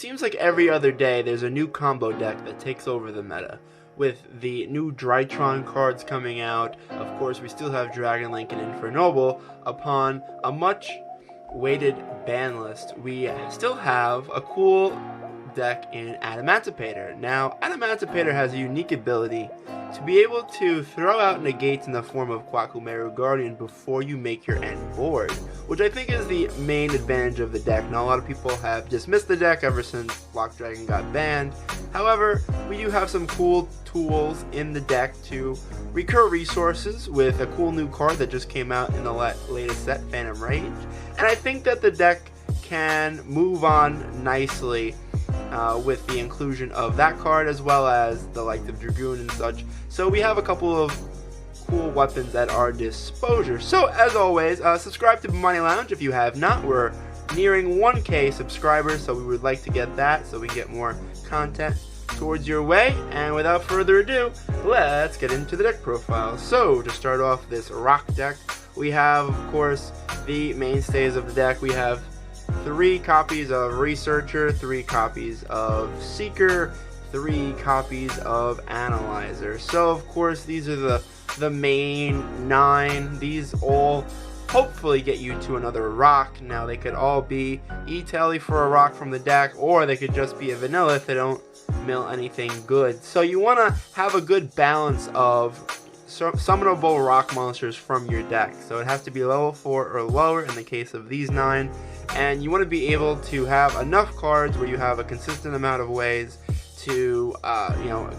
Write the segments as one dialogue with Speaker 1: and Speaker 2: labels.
Speaker 1: seems like every other day there's a new combo deck that takes over the meta. With the new Drytron cards coming out, of course we still have Dragon Link and Infernoble. Upon a much weighted ban list, we still have a cool deck in Adamancipator. Now, Adamancipator has a unique ability to be able to throw out negates in the form of Kwakumeru Guardian before you make your end board, which I think is the main advantage of the deck. Now, a lot of people have dismissed the deck ever since Block Dragon got banned. However, we do have some cool tools in the deck to recur resources with a cool new card that just came out in the latest set, Phantom Rage. And I think that the deck can move on nicely with the inclusion of that card, as well as the likes of Dragoon and such. So we have a couple of cool weapons at our disposal. So as always, subscribe to Bemani Lounge if you have not. We're nearing 1K subscribers, so we would like to get that so we can get more content towards your way. And without further ado, let's get into the deck profile. So to start off this rock deck, we have, of course, the mainstays of the deck. We have 3 copies of Researcher, 3 copies of Seeker, 3 copies of Analyzer. So of course these are the main 9. These all hopefully get you to another rock. Now they could all be E-Tele for a rock from the deck, or they could just be a vanilla if they don't mill anything good. So you want to have a good balance of summonable rock monsters from your deck. So it has to be level 4 or lower in the case of these 9. And you want to be able to have enough cards where you have a consistent amount of ways to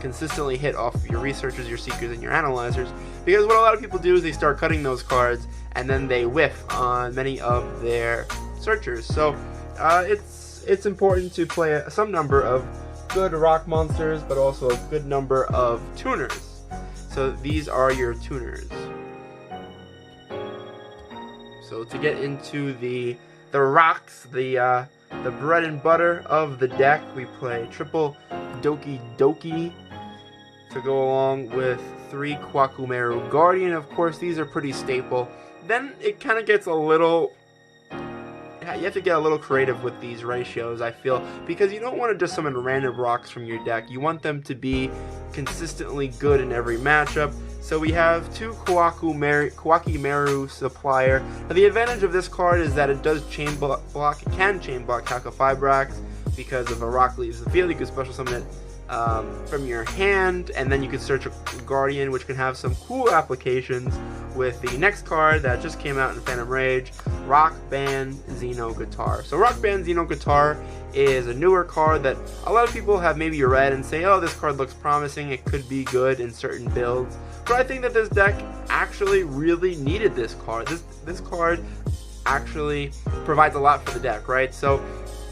Speaker 1: consistently hit off your Researchers, your Seekers, and your Analyzers. Because what a lot of people do is they start cutting those cards and then they whiff on many of their Searchers. So it's important to play some number of good rock monsters, but also a good number of tuners. So these are your tuners. So to get into the rocks, the bread and butter of the deck, we play triple Doki Doki to go along with 3 Kwakumeru Guardian. Of course, these are pretty staple. Then it kind of gets a little... You have to get a little creative with these ratios, I feel, because you don't want to just summon random rocks from your deck. You want them to be consistently good in every matchup. So we have 2 Kwakumeru Supplier. Now the advantage of this card is that it does chain block. It can chain block Calcifibrax because if a rock leaves the field, you can special summon it from your hand, and then you can search a Guardian, which can have some cool applications with the next card that just came out in Phantom Rage, Rock Band Xeno Guitar. So Rock Band Xeno Guitar is a newer card that a lot of people have maybe read and say, oh, this card looks promising, it could be good in certain builds. But I think that this deck actually really needed this card. This card actually provides a lot for the deck, right? So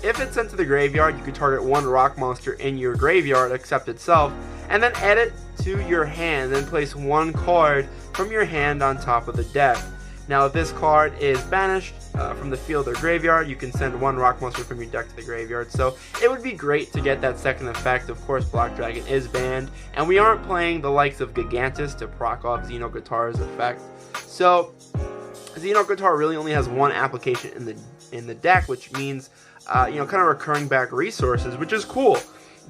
Speaker 1: if it's sent to the graveyard, you can target 1 rock monster in your graveyard except itself, and then add it to your hand, then place 1 card from your hand on top of the deck. Now if this card is banished from the field or graveyard, you can send 1 rock monster from your deck to the graveyard. So it would be great to get that second effect. Of course, Black Dragon is banned, and we aren't playing the likes of Gigantus to proc off Xeno Guitar's effect. So Xeno Guitar really only has 1 application in the deck, which means kind of recurring back resources, which is cool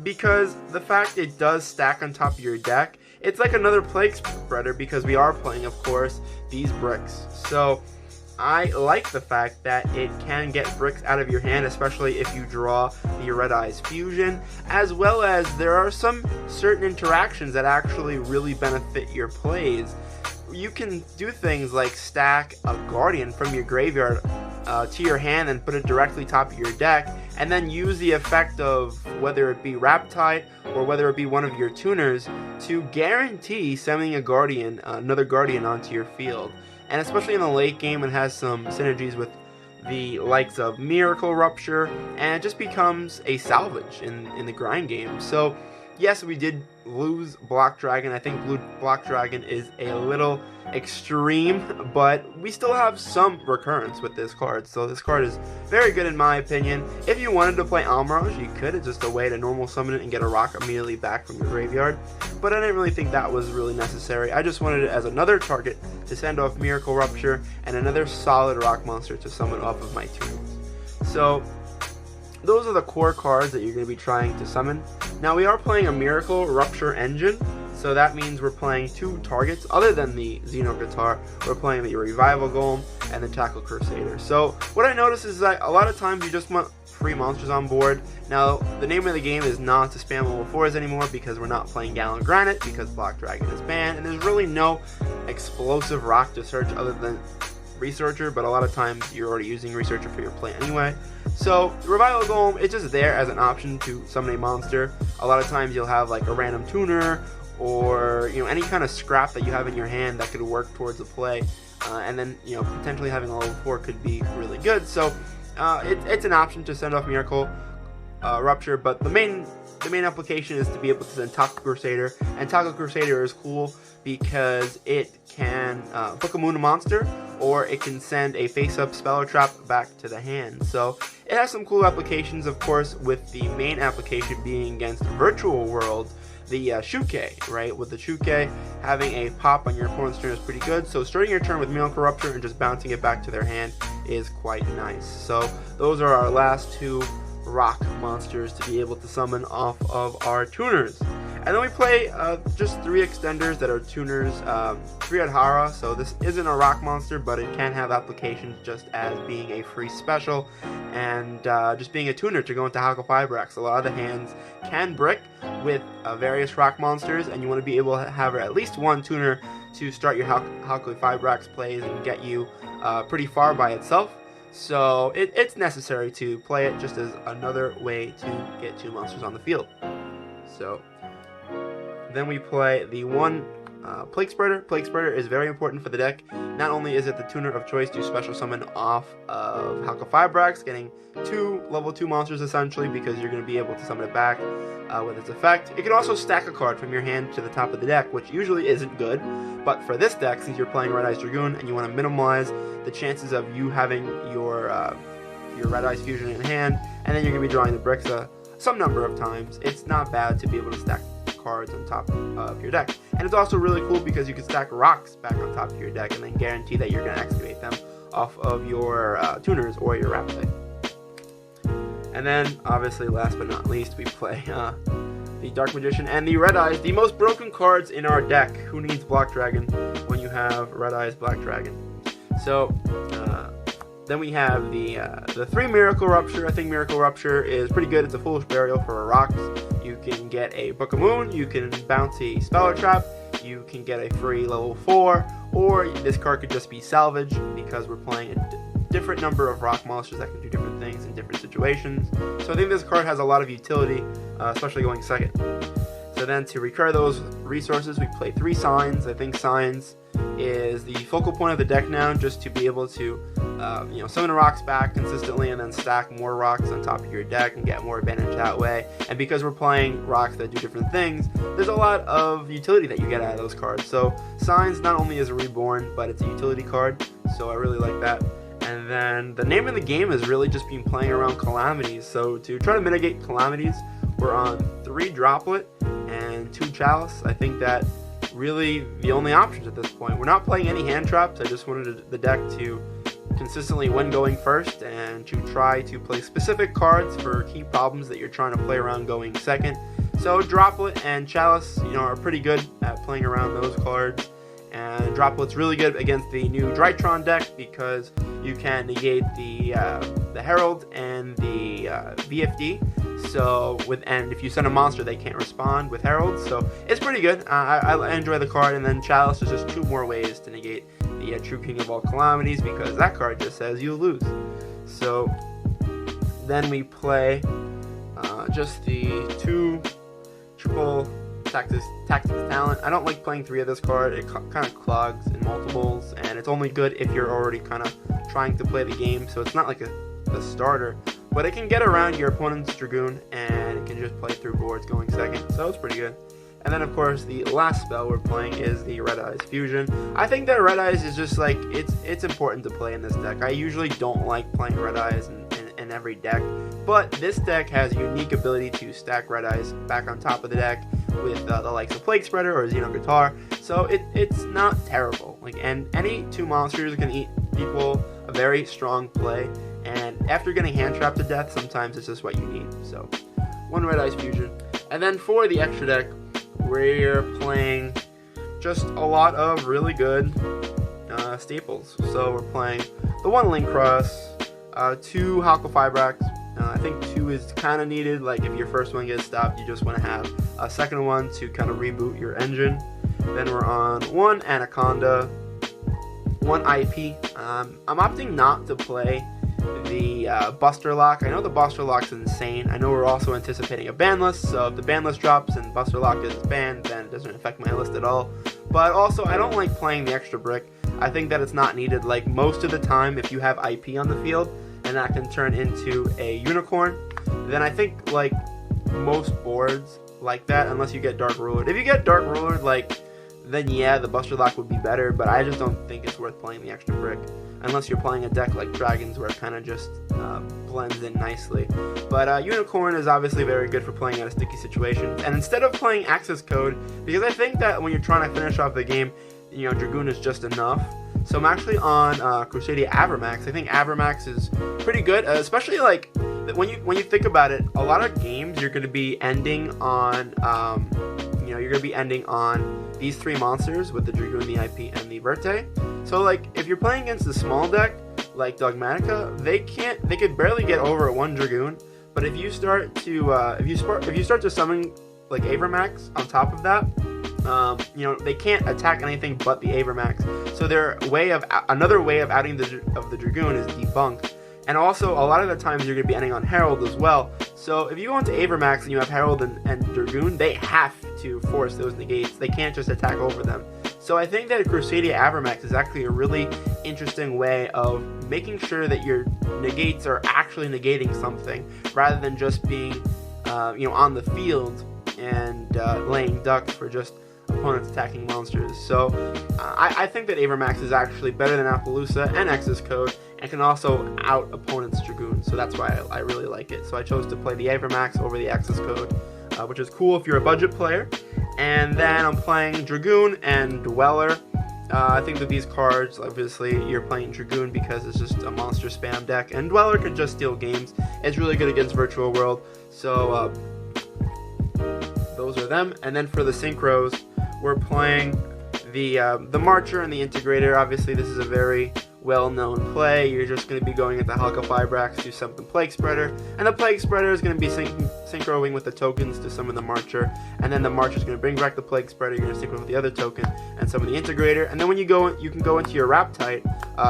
Speaker 1: because the fact it does stack on top of your deck, it's like another plague spreader because we are playing, of course, these bricks. So I like the fact that it can get bricks out of your hand, especially if you draw the Red Eyes Fusion, as well as there are some certain interactions that actually really benefit your plays. You can do things like stack a Guardian from your graveyard to your hand and put it directly top of your deck, and then use the effect of whether it be Raptide or whether it be one of your tuners to guarantee sending a Guardian, another Guardian onto your field. And especially in the late game, it has some synergies with the likes of Miracle Rupture, and it just becomes a salvage in the grind game. So yes, we did lose Block Dragon. I think Block Dragon is a little extreme, but we still have some recurrence with this card. So this card is very good in my opinion. If you wanted to play Almirage, you could. It's just a way to normal summon it and get a rock immediately back from your graveyard. But I didn't really think that was really necessary. I just wanted it as another target to send off Miracle Rupture and another solid rock monster to summon off of my tunes. So those are the core cards that you're going to be trying to summon. Now we are playing a Miracle Rupture Engine, so that means we're playing 2 targets other than the Xeno Guitar. We're playing the Revival Golem and the Tackle Crusader. So what I notice is that a lot of times you just want free monsters on board. Now the name of the game is not to spam level 4s anymore, because we're not playing Gallant Granite, because Black Dragon is banned, and there's really no explosive rock to search other than Researcher, but a lot of times you're already using Researcher for your play anyway. So the Revival Golem, it's just there as an option to summon a monster. A lot of times you'll have like a random tuner, or any kind of scrap that you have in your hand that could work towards the play, and then potentially having a level 4 could be really good. So it's an option to send off Miracle Rupture, but the main application is to be able to send Tackle Crusader, and Tackle Crusader is cool because it can book a moon a monster, or it can send a face-up Speller Trap back to the hand. So it has some cool applications, of course, with the main application being against Virtual World, the Shuke, right? With the Shuke, having a pop on your opponent's turn is pretty good. So starting your turn with Miracle Rupture and just bouncing it back to their hand is quite nice. So those are our last 2 rock monsters to be able to summon off of our tuners. And then we play just 3 extenders that are tuners, 3 Adhara, so this isn't a rock monster, but it can have applications just as being a free special, and just being a tuner to go into Halko Fibrax. A lot of the hands can brick with various rock monsters, and you want to be able to have at least 1 tuner to start your Halko Fibrax plays and get you pretty far by itself. So it's necessary to play it just as another way to get 2 monsters on the field. So then we play the 1 Plague Spreader. Plague Spreader is very important for the deck. Not only is it the tuner of choice to special summon off of Halko Fibrax, getting 2 level 2 monsters essentially, because you're going to be able to summon it back with its effect. It can also stack a card from your hand to the top of the deck, which usually isn't good, but for this deck, since you're playing Red Eyes Dragoon and you want to minimize the chances of you having your Red Eyes Fusion in hand, and then you're going to be drawing the bricks some number of times, it's not bad to be able to stack cards on top of your deck. And it's also really cool because you can stack rocks back on top of your deck and then guarantee that you're going to excavate them off of your tuners or your Rapid. And then, obviously, last but not least, we play the Dark Magician and the Red Eyes, the most broken cards in our deck. Who needs Black Dragon when you have Red Eyes Black Dragon? So then we have the 3 Miracle Rupture. I think Miracle Rupture is pretty good. It's a Foolish Burial for rocks. You can get a Book of Moon, you can bounce a Speller Trap, you can get a free level 4, or this card could just be salvaged because we're playing a different number of rock monsters that can do different things in different situations. So I think this card has a lot of utility, especially going second. So then to recur those resources, we play 3 Signs. I think Signs is the focal point of the deck now, just to be able to summon rocks back consistently and then stack more rocks on top of your deck and get more advantage that way. And because we're playing rocks that do different things, there's a lot of utility that you get out of those cards. So Signs not only is a reborn, but it's a utility card, so I really like that. And then the name of the game has really just been playing around Calamities. So to try to mitigate Calamities, we're on 3 Droplet and 2 Chalice. I think that really the only options at this point. We're not playing any hand traps. I just wanted the deck to consistently win going first and to try to play specific cards for key problems that you're trying to play around going second. So Droplet and Chalice, are pretty good at playing around those cards. And Droplet's really good against the new Drytron deck because you can negate the Herald and the VFD. So and if you send a monster, they can't respond with Herald. So it's pretty good. I enjoy the card. And then Chalice is just 2 more ways to negate the True King of all Calamities, because that card just says you lose. So then we play just the 2 triple Tactics Talent. I don't like playing 3 of this card. It kind of clogs in multiples, and it's only good if you're already kind of trying to play the game, so it's not like a starter. But it can get around your opponent's Dragoon, and it can just play through boards going second, so it's pretty good. And then, of course, the last spell we're playing is the Red Eyes Fusion. I think that Red Eyes is just like, it's important to play in this deck. I usually don't like playing Red Eyes in every deck, but this deck has a unique ability to stack Red Eyes back on top of the deck with the likes of Plague Spreader or Xeno Guitar, so it's not terrible. And any 2 monsters can equal a very strong play, And after getting hand trapped to death, sometimes it's just what you need. So, 1 Red Ice Fusion. And then for the extra deck, we're playing just a lot of really good staples. So we're playing the 1 Link Cross, 2 Halqa-Fibrax. I think 2 is kind of needed. Like if your first one gets stopped, you just want to have a second one to kind of reboot your engine. Then we're on 1 Anaconda, 1 IP. I'm opting not to play the Buster Lock. I know the Buster Lock's insane. I know we're also anticipating a ban list, so if the ban list drops and Buster Lock is banned, then it doesn't affect my list at all. But also, I don't like playing the extra brick. I think that it's not needed. Like most of the time, if you have IP on the field and that can turn into a unicorn, then I think like most boards like that, unless you get Dark Ruler. If you get Dark Ruler, like, then yeah, the Buster Lock would be better, but I just don't think it's worth playing the extra brick unless you're playing a deck like Dragons where it kind of just blends in nicely. But Unicorn is obviously very good for playing at a sticky situation. And instead of playing Access Code, because I think that when you're trying to finish off the game, you know, Dragoon is just enough. So I'm actually on Crusadia Avermax. I think Avermax is pretty good, especially like when you think about it. A lot of games you're going to be ending on, you're going to be ending on these 3 monsters with the Dragoon, the IP, and the Verte. So like if you're playing against a small deck like Dogmatica, they could barely get over 1 Dragoon. But if you start to if you start to summon like Avermax on top of that, they can't attack anything but the Avermax. So another way of outing the Dragoon is Debunk. And also, a lot of the times you're going to be ending on Herald as well. So if you go into Avermax and you have Herald and Dragoon, they have to force those negates. They can't just attack over them. So I think that Crusadia Avermax is actually a really interesting way of making sure that your negates are actually negating something, rather than just being, on the field and laying ducks for just opponents attacking monsters. So I think that Avermax is actually better than Appaloosa and Access Code, and can also out opponents' Dragoon. So that's why I really like it. So I chose to play the Avermax over the Access Code, which is cool if you're a budget player. And then I'm playing Dragoon and Dweller. I think that these cards, obviously, you're playing Dragoon because it's just a monster spam deck, and Dweller can just steal games. It's really good against Virtual World. So those are them. And then for the synchros, we're playing the Marcher and the Integrator. Obviously, this is a very well-known play. You're just going to be going into Halqa-Fibrax to summon Plague Spreader, and the Plague Spreader is going to be synchroing with the tokens to summon the Marcher, and then the Marcher is going to bring back the Plague Spreader. You're going to synchro with the other token and summon the Integrator, and then when you can go into your Raptite,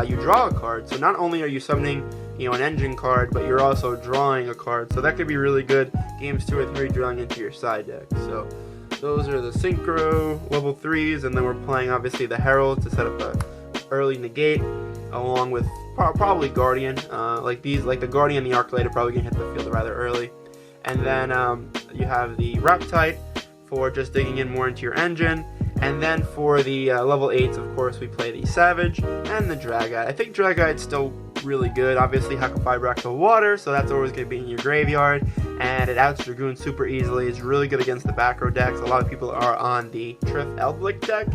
Speaker 1: you draw a card. So not only are you summoning an engine card, but you're also drawing a card. So that could be really good games 2 or 3 drawing into your side deck. So those are the synchro level 3s, and then we're playing obviously the Herald to set up a early negate, along with probably Guardian. Like the Guardian and the Arclight are probably going to hit the field rather early. And then you have the Raptite for just digging in more into your engine. And then for the level 8s, of course, we play the Savage and the Dragite. I think Dragite's still really good. Obviously, Halqa-Fibrax of water, so that's always going to be in your graveyard. And it outs Dragoon super easily. It's really good against the back row decks. A lot of people are on the Trif Eldlik deck.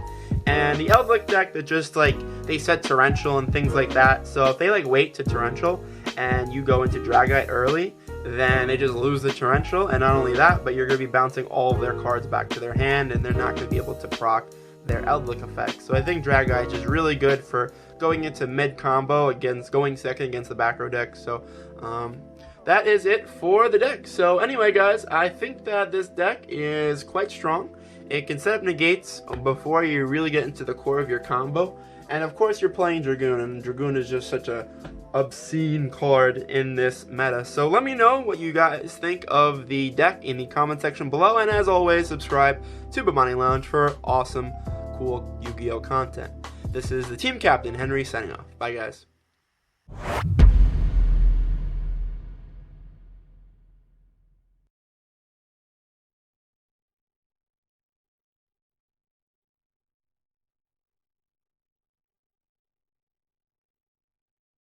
Speaker 1: And the Eldlik deck that just they set Torrential and things like that. So if they wait to Torrential and you go into Dragite early, then they just lose the Torrential. And not only that, but you're going to be bouncing all of their cards back to their hand, and they're not going to be able to proc their Eldlik effect. So I think Dragite is really good for going into mid combo going second against the back row deck. So that is it for the deck. So anyway, guys, I think that this deck is quite strong. It can set up negates before you really get into the core of your combo. And of course you're playing Dragoon, and Dragoon is just such a obscene card in this meta. So let me know what you guys think of the deck in the comment section below. And as always, subscribe to Bemani Lounge for awesome, cool Yu-Gi-Oh content. This is the team captain, Henry, signing off. Bye, guys.